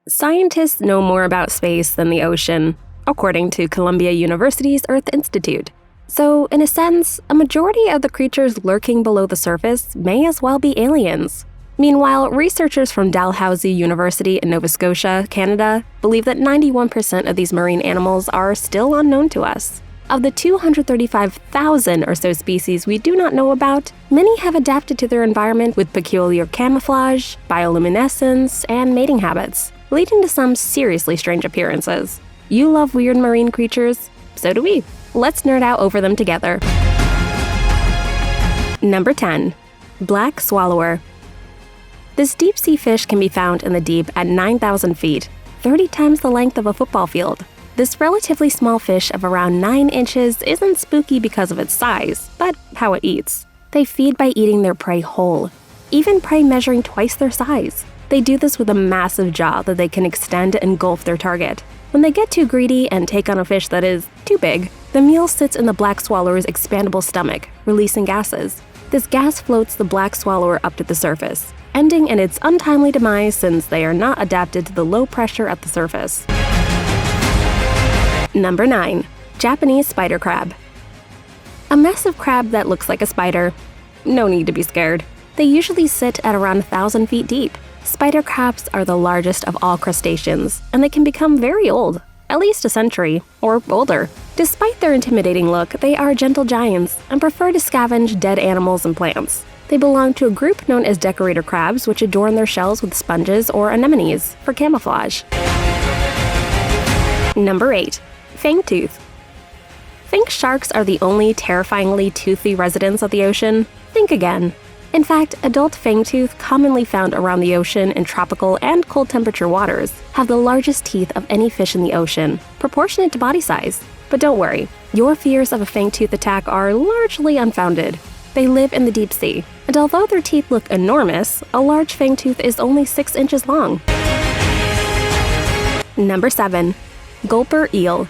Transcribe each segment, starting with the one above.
Scientists know more about space than the ocean, according to Columbia University's Earth Institute. So, in a sense, a majority of the creatures lurking below the surface may as well be aliens. Meanwhile, researchers from Dalhousie University in Nova Scotia, Canada, believe that 91% of these marine animals are still unknown to us. Of the 235,000 or so species we do not know about, many have adapted to their environment with peculiar camouflage, bioluminescence, and mating habits, leading to some seriously strange appearances. You love weird marine creatures? So do we. Let's nerd out over them together. Number 10. Black Swallower. This deep-sea fish can be found in the deep at 9,000 feet, 30 times the length of a football field. This relatively small fish of around 9 inches isn't spooky because of its size, but how it eats. They feed by eating their prey whole, even prey measuring twice their size. They do this with a massive jaw that they can extend and engulf their target. When they get too greedy and take on a fish that is too big, the meal sits in the black swallower's expandable stomach, releasing gases. This gas floats the black swallower up to the surface, ending in its untimely demise since they are not adapted to the low pressure at the surface. Number 9. Japanese Spider Crab. A massive crab that looks like a spider. No need to be scared. They usually sit at around 1,000 feet deep. Spider crabs are the largest of all crustaceans, and they can become very old, at least a century, or older. Despite their intimidating look, they are gentle giants and prefer to scavenge dead animals and plants. They belong to a group known as decorator crabs, which adorn their shells with sponges or anemones for camouflage. Number 8. Fangtooth. Think sharks are the only terrifyingly toothy residents of the ocean? Think again. In fact, adult fangtooth, commonly found around the ocean in tropical and cold temperature waters, have the largest teeth of any fish in the ocean, proportionate to body size. But don't worry, your fears of a fangtooth attack are largely unfounded. They live in the deep sea, and although their teeth look enormous, a large fangtooth is only 6 inches long. Number 7. Gulper Eel.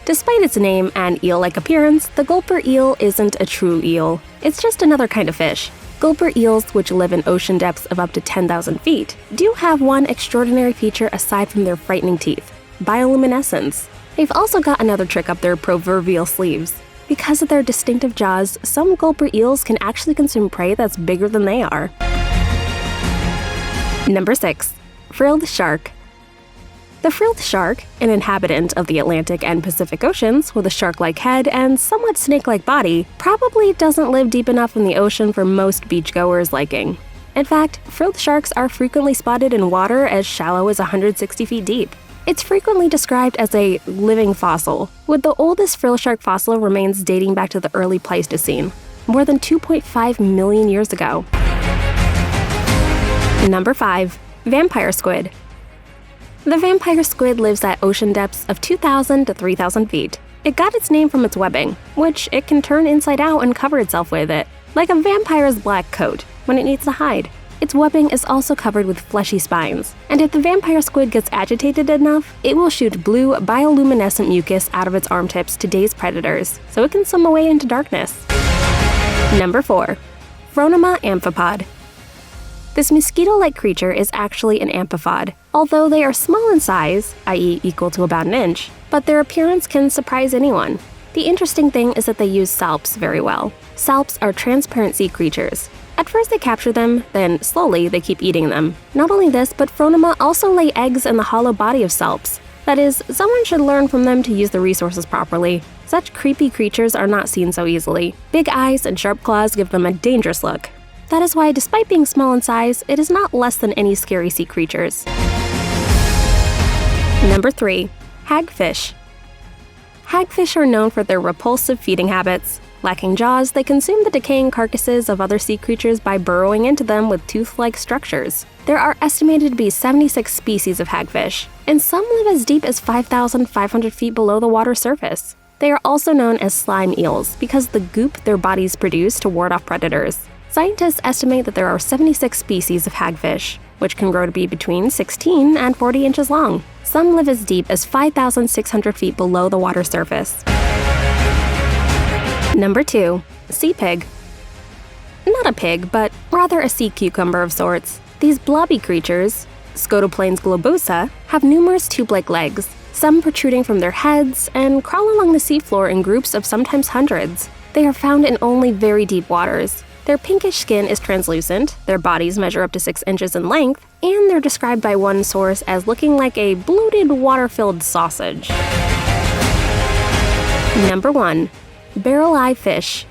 Despite its name and eel-like appearance, the gulper eel isn't a true eel. It's just another kind of fish. Gulper eels, which live in ocean depths of up to 10,000 feet, do have one extraordinary feature aside from their frightening teeth: bioluminescence. They've also got another trick up their proverbial sleeves. Because of their distinctive jaws, some gulper eels can actually consume prey that's bigger than they are. Number 6. Frilled Shark. The frilled shark, an inhabitant of the Atlantic and Pacific Oceans with a shark-like head and somewhat snake-like body, probably doesn't live deep enough in the ocean for most beachgoers' liking. In fact, frilled sharks are frequently spotted in water as shallow as 160 feet deep. It's frequently described as a living fossil, with the oldest frilled shark fossil remains dating back to the early Pleistocene, more than 2.5 million years ago. Number 5. Vampire Squid. The vampire squid lives at ocean depths of 2,000 to 3,000 feet. It got its name from its webbing, which it can turn inside out and cover itself with it, like a vampire's black coat when it needs to hide. Its webbing is also covered with fleshy spines, and if the vampire squid gets agitated enough, it will shoot blue bioluminescent mucus out of its arm tips to daze predators, so it can swim away into darkness. Number 4. Fronoma Amphipod. This mosquito-like creature is actually an amphipod, although they are small in size, i.e. equal to about an inch, but their appearance can surprise anyone. The interesting thing is that they use salps very well. Salps are transparent sea creatures. At first they capture them, then slowly they keep eating them. Not only this, but Fronoma also lay eggs in the hollow body of salps. That is, someone should learn from them to use the resources properly. Such creepy creatures are not seen so easily. Big eyes and sharp claws give them a dangerous look. That is why, despite being small in size, it is not less than any scary sea creatures. Number 3. Hagfish. Hagfish are known for their repulsive feeding habits. Lacking jaws, they consume the decaying carcasses of other sea creatures by burrowing into them with tooth-like structures. There are estimated to be 76 species of hagfish, and some live as deep as 5,500 feet below the water surface. They are also known as slime eels because of the goop their bodies produce to ward off predators. Scientists estimate that there are 76 species of hagfish, which can grow to be between 16 and 40 inches long. Some live as deep as 5,600 feet below the water surface. Number 2. Sea pig. Not a pig, but rather a sea cucumber of sorts. These blobby creatures, Scotoplanes globosa have numerous tube-like legs, some protruding from their heads, and crawl along the seafloor in groups of sometimes hundreds. They are found in only very deep waters. Their pinkish skin is translucent, their bodies measure up to 6 inches in length, and they're described by one source as looking like a bloated, water-filled sausage. Number 1. Barrel-eye fish.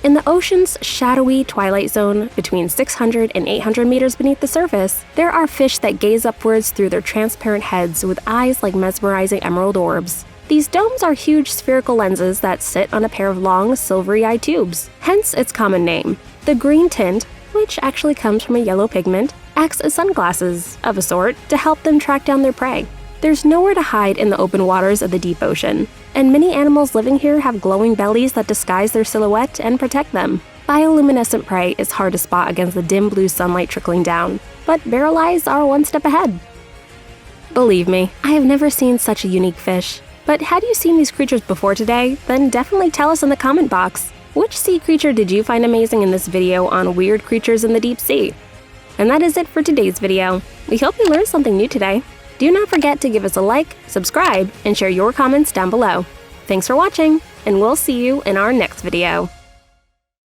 In the ocean's shadowy twilight zone, between 600 and 800 meters beneath the surface, there are fish that gaze upwards through their transparent heads with eyes like mesmerizing emerald orbs. These domes are huge spherical lenses that sit on a pair of long, silvery eye tubes, hence its common name. The green tint, which actually comes from a yellow pigment, acts as sunglasses, of a sort, to help them track down their prey. There's nowhere to hide in the open waters of the deep ocean, and many animals living here have glowing bellies that disguise their silhouette and protect them. Bioluminescent prey is hard to spot against the dim blue sunlight trickling down, but barrel eyes are one step ahead. Believe me, I have never seen such a unique fish. But had you seen these creatures before today? Then definitely tell us in the comment box. Which sea creature did you find amazing in this video on weird creatures in the deep sea? And that is it for today's video. We hope you learned something new today. Do not forget to give us a like, subscribe, and share your comments down below. Thanks for watching, and we'll see you in our next video.